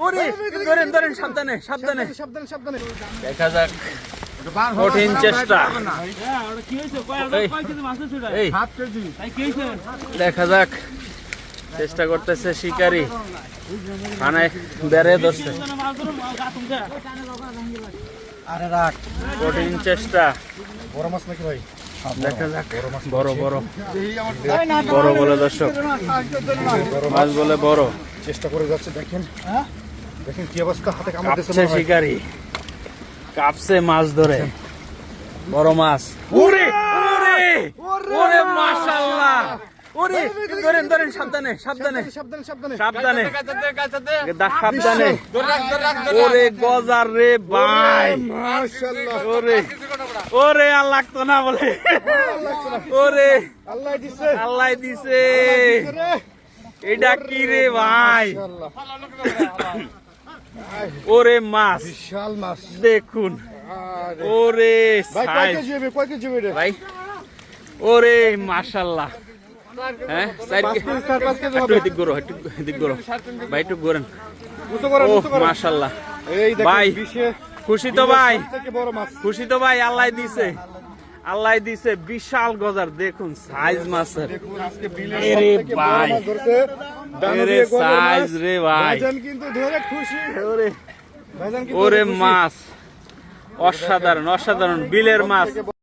ওরে ধরেন ধরেন, সাবধানে সাবধানে সাবধানে সাবধানে। দেখা যাক, কঠিন চেষ্টা। এই দেখা যাক, চেষ্টা করতেছে শিকারী, খানায় বেড়ে ধরছে। কঠিন চেষ্টা, বড় মাছ নাকি ভাই? দেখা যাক। বড় বড় বড় বলে দর্শক, মাছ বলে বড়। চেষ্টা করে যাচ্ছে, দেখেন দেখেন কি অবস্থা, হাতে কামড় দিচ্ছে কাঁপছে শিকারী, কাঁপছে মাছ ধরে, বড় মাছ। ওরে ওরে ওরে মাশাআল্লাহ, ওরে ধরেন ধরেন, সাবধানে সাবধানে সাবধানে সাবধানে সাবধানে সাবধানে। ওরে গজার রে ভাই, মাশাআল্লাহ। ওরে ওরে আর লাগতো না বলে, ওরে আল্লাহ দিছে আল্লাহ দিছে। রে। এটা কি রে ভাই, মাশাআল্লাহ। ওরে মাছ বিশাল মাছ। দেখুন, আরে ওরে ভাই কয় সাইজ কেজি হবে, কয় কেজি হবে রে? ভাই, ওরে মাশাআল্লাহ। হ্যাঁ, 5 কেজি 4-5 কেজি একটু হবে। এদিক ঘোরো, একটু এদিক ঘোরো ভাই, একটু ঘোরেন। উঁচু করেন, ও উঁচু করেন। মাশাআল্লাহ, এই দেখেন ভাই, বিশে খুশি তো ভাই, থেকে বড় মাছ। খুশি তো ভাই, আল্লাহ দিছে, আল্লাহ দিছে। বিশাল গজার, দেখুন সাইজ মাছের। দেখুন আজকে বিলের এরে সবথেকে বড় ভাই, মাছ ধরছে। ডানো এরে দিয়ে গজার সাইজ মাছ। রে ভাই, ভাইজান কিন্তু ধরে খুশি। ওরে ভাইজান কিন্তু ওরে খুশি। মাছ, অসাধারণ অসাধারণ বিলের মাছ।